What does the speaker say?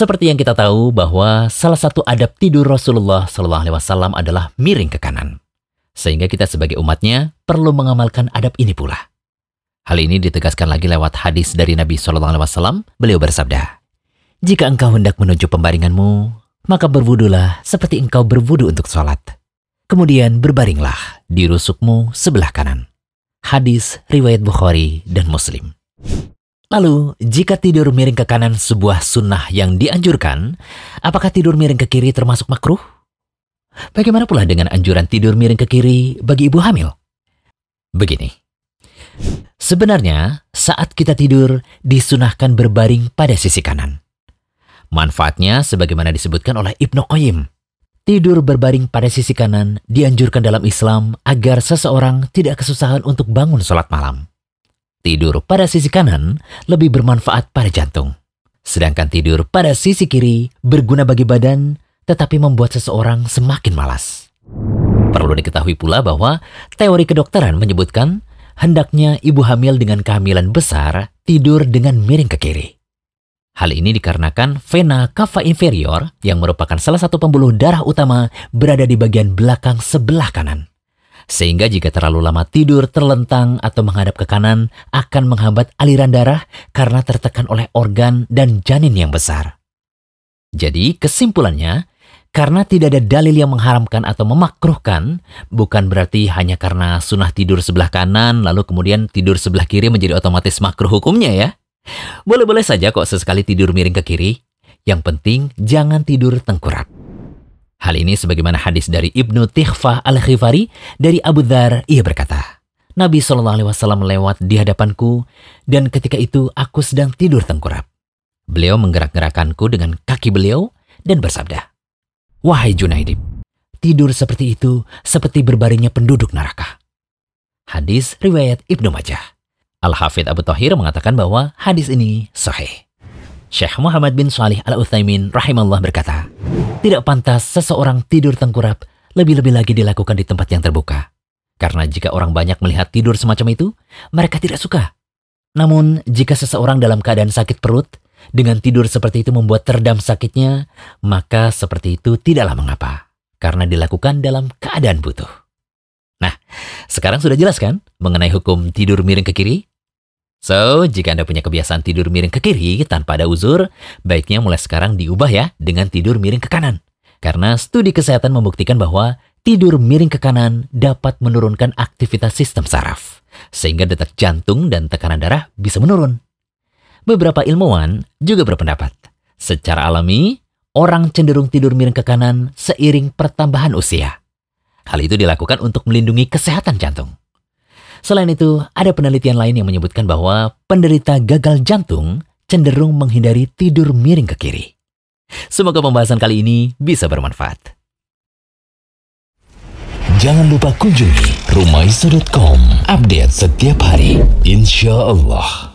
Seperti yang kita tahu bahwa salah satu adab tidur Rasulullah SAW adalah miring ke kanan. Sehingga kita sebagai umatnya perlu mengamalkan adab ini pula. Hal ini ditegaskan lagi lewat hadis dari Nabi SAW. Beliau bersabda, "Jika engkau hendak menuju pembaringanmu, maka berwudulah seperti engkau berwudu untuk sholat. Kemudian berbaringlah di rusukmu sebelah kanan." Hadis riwayat Bukhari dan Muslim. Lalu, jika tidur miring ke kanan sebuah sunnah yang dianjurkan, apakah tidur miring ke kiri termasuk makruh? Bagaimana pula dengan anjuran tidur miring ke kiri bagi ibu hamil? Begini, sebenarnya saat kita tidur disunahkan berbaring pada sisi kanan. Manfaatnya sebagaimana disebutkan oleh Ibnu Qayyim. Tidur berbaring pada sisi kanan dianjurkan dalam Islam agar seseorang tidak kesusahan untuk bangun sholat malam. Tidur pada sisi kanan lebih bermanfaat pada jantung. Sedangkan tidur pada sisi kiri berguna bagi badan, tetapi membuat seseorang semakin malas. Perlu diketahui pula bahwa teori kedokteran menyebutkan hendaknya ibu hamil dengan kehamilan besar tidur dengan miring ke kiri. Hal ini dikarenakan vena cava inferior yang merupakan salah satu pembuluh darah utama berada di bagian belakang sebelah kanan. Sehingga jika terlalu lama tidur terlentang atau menghadap ke kanan akan menghambat aliran darah karena tertekan oleh organ dan janin yang besar. Jadi kesimpulannya, karena tidak ada dalil yang mengharamkan atau memakruhkan, bukan berarti hanya karena sunnah tidur sebelah kanan lalu kemudian tidur sebelah kiri menjadi otomatis makruh hukumnya ya. Boleh-boleh saja kok sesekali tidur miring ke kiri. Yang penting jangan tidur tengkurap. Hal ini sebagaimana hadis dari Ibnu Tighfah Al-Khifari dari Abu Dzar, ia berkata, Nabi SAW lewat di hadapanku dan ketika itu aku sedang tidur tengkurap. Beliau menggerak-gerakkanku dengan kaki beliau dan bersabda, "Wahai Junaidib, tidur seperti itu seperti berbaringnya penduduk neraka." Hadis riwayat Ibnu Majah. Al-Hafidh Abu Thahir mengatakan bahwa hadis ini sahih. Syekh Muhammad bin Shalih Al-Utsaimin rahimahullah berkata, tidak pantas seseorang tidur tengkurap, lebih-lebih lagi dilakukan di tempat yang terbuka. Karena jika orang banyak melihat tidur semacam itu, mereka tidak suka. Namun, jika seseorang dalam keadaan sakit perut, dengan tidur seperti itu membuat teredam sakitnya, maka seperti itu tidaklah mengapa, karena dilakukan dalam keadaan butuh. Nah, sekarang sudah jelas kan mengenai hukum tidur miring ke kiri? So, jika Anda punya kebiasaan tidur miring ke kiri tanpa ada uzur, baiknya mulai sekarang diubah ya dengan tidur miring ke kanan. Karena studi kesehatan membuktikan bahwa tidur miring ke kanan dapat menurunkan aktivitas sistem saraf, sehingga detak jantung dan tekanan darah bisa menurun. Beberapa ilmuwan juga berpendapat, secara alami, orang cenderung tidur miring ke kanan seiring pertambahan usia. Hal itu dilakukan untuk melindungi kesehatan jantung. Selain itu, ada penelitian lain yang menyebutkan bahwa penderita gagal jantung cenderung menghindari tidur miring ke kiri. Semoga pembahasan kali ini bisa bermanfaat. Jangan lupa kunjungi rumaiso.com, update setiap hari, insya Allah.